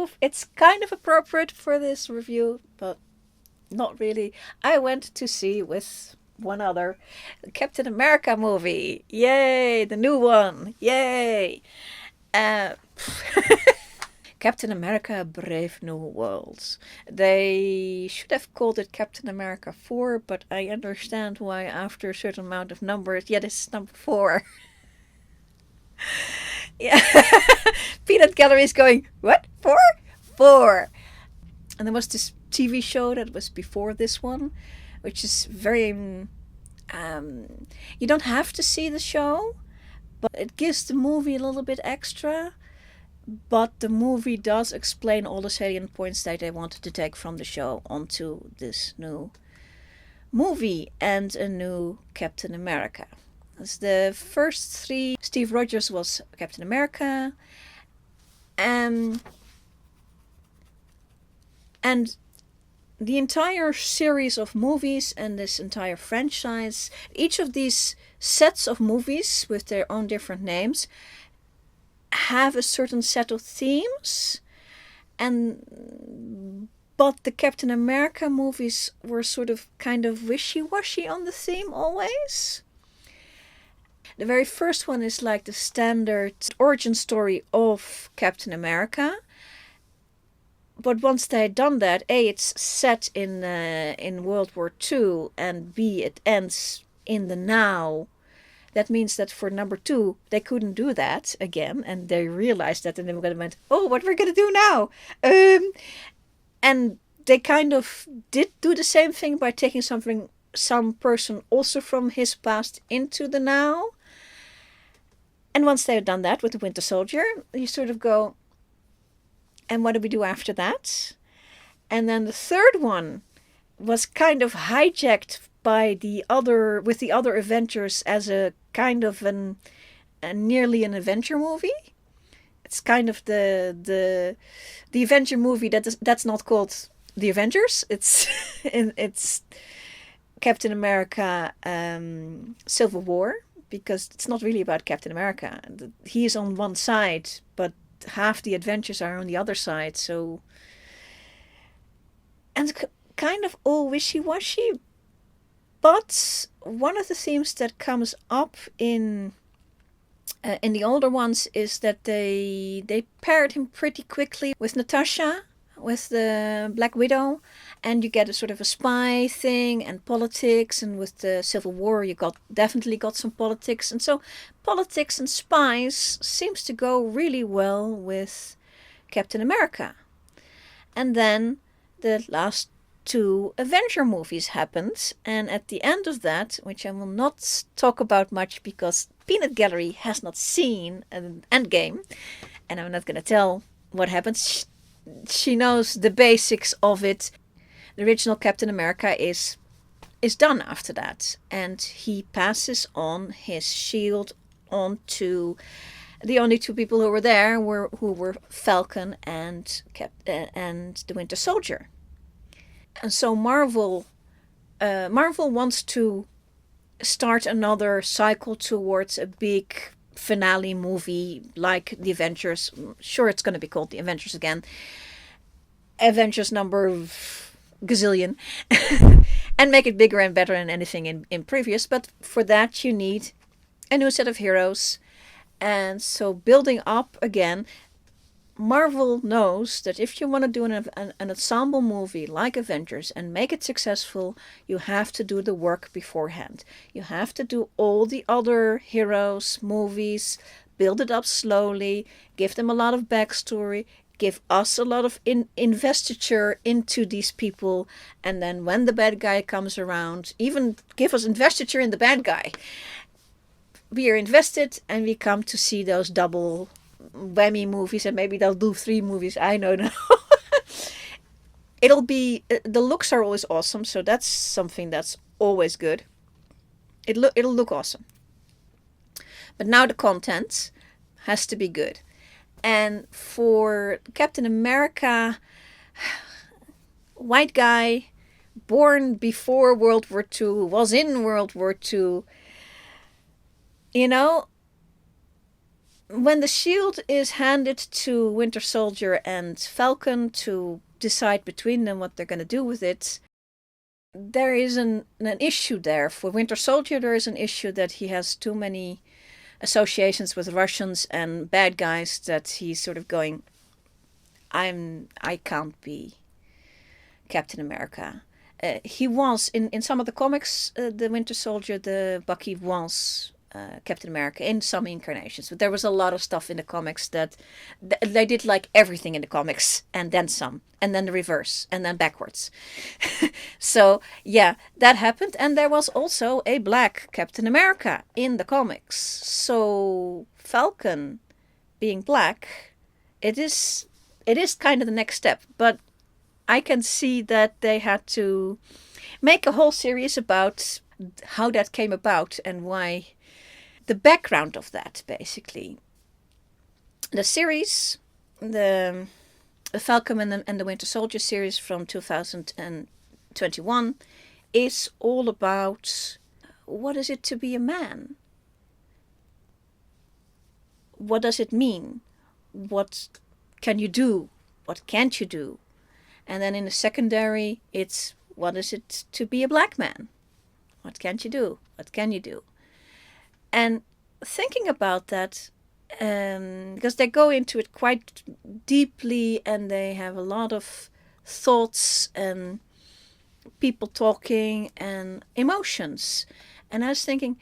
know if it's kind of appropriate for this review, but not really. I went to see with one other Captain America movie. Yay, the new one. Yay. Uh, Captain America Brave New Worlds. They should have called it Captain America 4, but I understand why after a certain amount of numbers, yeah, this is number 4. Yeah. Peanut Gallery is going, what? 4? 4. And there was this TV show that was before this one, which is very. You don't have to see the show, but it gives the movie a little bit extra. But the movie does explain all the salient points that they wanted to take from the show onto this new movie and a new Captain America. As the first 3, Steve Rogers was Captain America, and the entire series of movies and this entire franchise, each of these sets of movies with their own different names, have a certain set of themes, but the Captain America movies were sort of kind of wishy-washy on the theme always. The very first one is like the standard origin story of Captain America. But once they had done that, A, it's set in World War II, and B, it ends in the now. That means that for number 2, they couldn't do that again, and they realized that, and they went, oh, what we're going to do now? And they kind of did do the same thing by taking some person also from his past into the now. And once they had done that with the Winter Soldier, you sort of go, and what do we do after that? And then the third one was kind of hijacked by the other Avengers as a kind of nearly an Avenger movie. It's kind of the Avenger movie that's not called the Avengers. It's Captain America Civil War, because it's not really about Captain America. He is on one side, but half the adventures are on the other side. So, and kind of all wishy-washy. But one of the themes that comes up in the older ones is that they paired him pretty quickly with Natasha, with the Black Widow, and you get a sort of a spy thing and politics, and with the Civil War you definitely got some politics, and so politics and spies seems to go really well with Captain America. And then the last 2 Avenger movies happened, and at the end of that, which I will not talk about much because Peanut Gallery has not seen an Endgame, and I'm not going to tell what happens. She knows the basics of it. The original Captain America is done after that, and he passes on his shield on to the only 2 people who were there who were Falcon and the Winter Soldier. And so Marvel wants to start another cycle towards a big finale movie like the Avengers. Sure, it's going to be called the Avengers again. Avengers number gazillion. And make it bigger and better than anything in previous. But for that you need a new set of heroes. And so building up again, Marvel knows that if you want to do an ensemble movie like Avengers and make it successful, you have to do the work beforehand. You have to do all the other heroes, movies, build it up slowly, give them a lot of backstory, give us a lot of investiture into these people, and then when the bad guy comes around, even give us investiture in the bad guy. We are invested and we come to see those double whammy movies, and maybe they'll do 3 movies, I don't know. It'll be, the looks are always awesome, so that's something that's always good. It'll look awesome. But now the content has to be good. And for Captain America, white guy, born before World War II, was in World War II, you know, when the shield is handed to Winter Soldier and Falcon to decide between them what they're going to do with it, there is an issue there. For Winter Soldier, there is an issue that he has too many associations with Russians and bad guys that he's sort of going, I can't be Captain America. He was in some of the comics, the Winter Soldier, the Bucky was Captain America in some incarnations, but there was a lot of stuff in the comics that they did like everything in the comics and then some, and then the reverse, and then backwards. So yeah, that happened, and there was also a black Captain America in the comics. So Falcon being black, it is kind of the next step, but I can see that they had to make a whole series about how that came about and why, the background of that, basically. The series, the Falcon and the Winter Soldier series from 2021, is all about what is it to be a man? What does it mean? What can you do? What can't you do? And then in the secondary, it's what is it to be a black man? What can't you do? What can you do? And thinking about that, because they go into it quite deeply and they have a lot of thoughts and people talking and emotions. And I was thinking,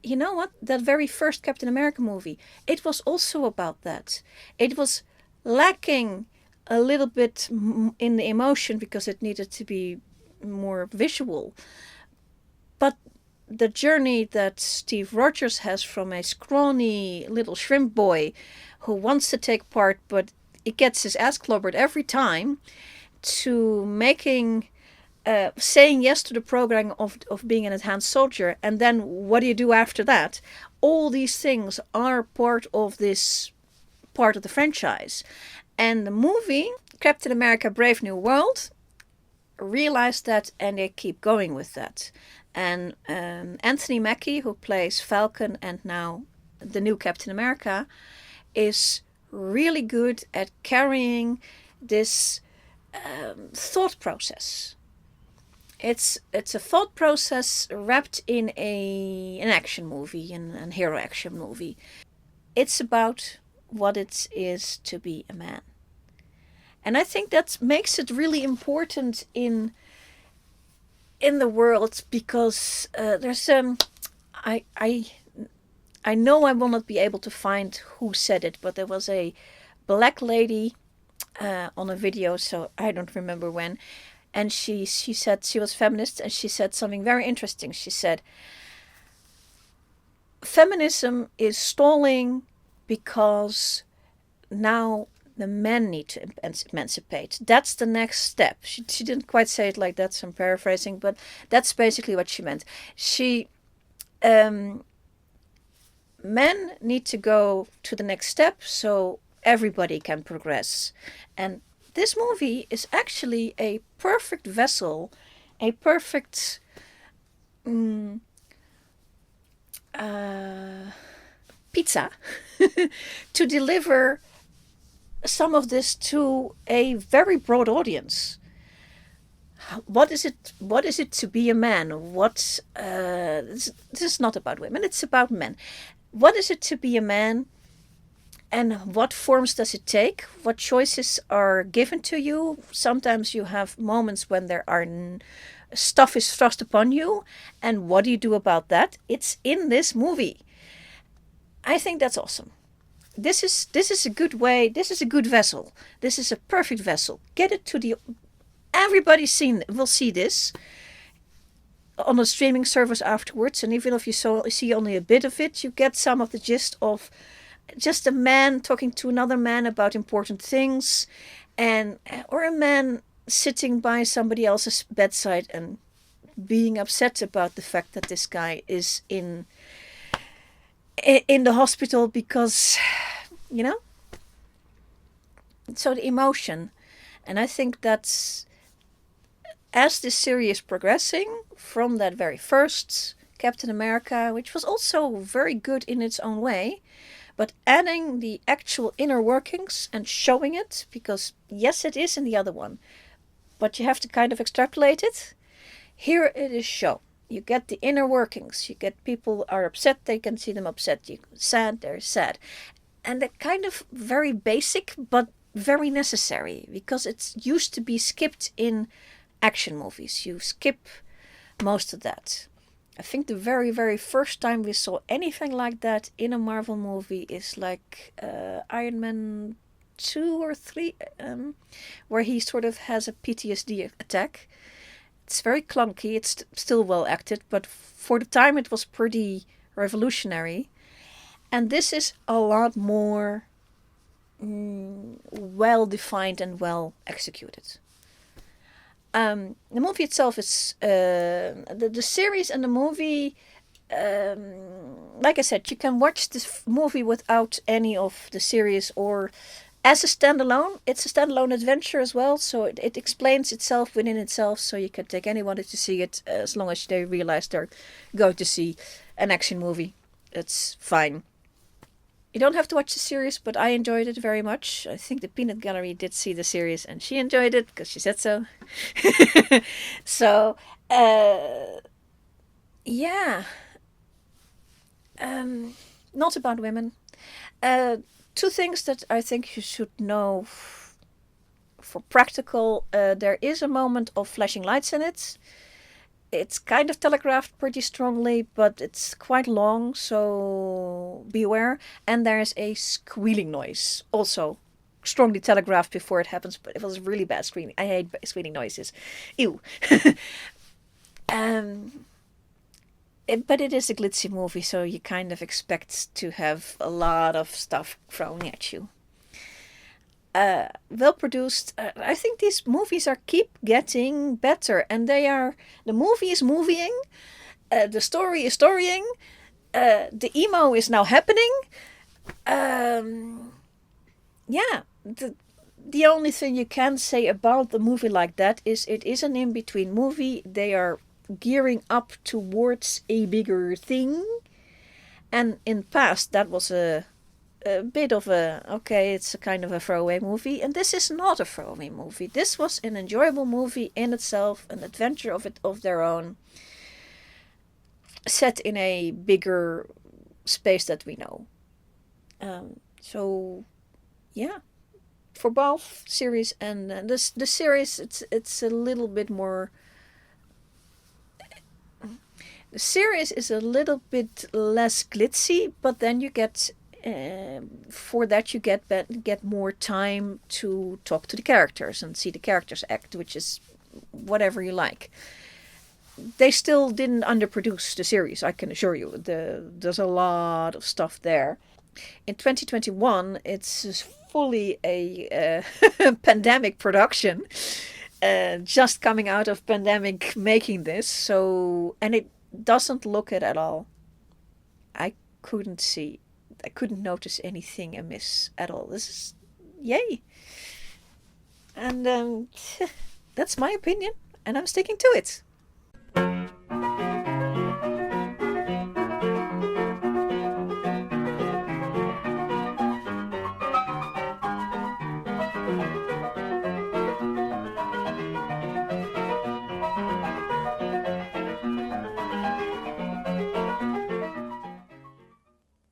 you know what? That very first Captain America movie, it was also about that. It was lacking a little bit in the emotion because it needed to be more visual. But the journey that Steve Rogers has from a scrawny little shrimp boy who wants to take part but it gets his ass clobbered every time, to making saying yes to the program of being an enhanced soldier, and then what do you do after that? All these things are part of this part of the franchise. And the movie Captain America Brave New World realized that, and they keep going with that. And Anthony Mackie, who plays Falcon and now the new Captain America, is really good at carrying this thought process. It's a thought process wrapped in an action movie, an hero action movie. It's about what it is to be a man. And I think that makes it really important in the world, because there's I know I will not be able to find who said it, but there was a black lady on a video, so I don't remember when, and she said she was feminist, and she said something very interesting. She said, feminism is stalling because now the men need to emancipate. That's the next step. She didn't quite say it like that, so I'm paraphrasing, but that's basically what she meant. Men need to go to the next step so everybody can progress. And this movie is actually a perfect vessel, a perfect pizza to deliver some of this to a very broad audience. What is it to be a man? This is not about women, it's about men. What is it to be a man, and what forms does it take? What choices are given to you? Sometimes you have moments when there are stuff is thrust upon you, and what do you do about that? It's in this movie. I think that's awesome. This is a good way. This is a good vessel. This is a perfect vessel. Get it to the. Everybody's will see this on a streaming service afterwards, and even if you see only a bit of it, you get some of the gist of just a man talking to another man about important things, or a man sitting by somebody else's bedside and being upset about the fact that this guy is in the hospital because, so the emotion. And I think that's, as this series is progressing from that very first Captain America, which was also very good in its own way, but adding the actual inner workings and showing it, because yes, it is in the other one, but you have to kind of extrapolate it. Here it is shown. You get the inner workings. You get people are upset, they can see them upset. You sad, they're sad. And they're kind of very basic, but very necessary, because it's used to be skipped in action movies. You skip most of that. I think the very, very first time we saw anything like that in a Marvel movie is like Iron Man 2 or 3, where he sort of has a PTSD attack. It's very clunky. It's still well acted, but for the time it was pretty revolutionary. And this is a lot more well defined and well executed. The movie itself is the series and the movie. Like I said, you can watch this movie without any of the series or as a standalone. It's a standalone adventure as well, so it explains itself within itself. So you can take anyone to see it as long as they realize they're going to see an action movie. It's fine. You don't have to watch the series, but I enjoyed it very much. I think the Peanut Gallery did see the series and she enjoyed it because she said so. So, yeah. Not about women. Two things that I think you should know for practical. There is a moment of flashing lights in it. It's kind of telegraphed pretty strongly, but it's quite long, so beware. And there's a squealing noise, also strongly telegraphed before it happens, but it was really bad squealing. I hate squealing noises. Ew. But it is a glitzy movie, so you kind of expect to have a lot of stuff thrown at you. Well produced. I think these movies keep getting better, and the movie is moving, the story is storying, the emo is now happening. Yeah, the only thing you can say about the movie like that is it is an in-between movie. They are gearing up towards a bigger thing, and in the past that was a bit of it's a kind of a throwaway movie, and this is not a throwaway movie. This was an enjoyable movie in itself, an adventure of their own, set in a bigger space that we know. So yeah, for both series and the series, it's a little bit more. The series is a little bit less glitzy, but then you get. For that you get more time to talk to the characters and see the characters act, which is whatever you like. They still didn't underproduce the series, I can assure you. There's a lot of stuff there. In 2021, it's fully a pandemic production, just coming out of pandemic making this. So, and it doesn't look it at all. I couldn't notice anything amiss at all. This is yay. And that's my opinion, and I'm sticking to it.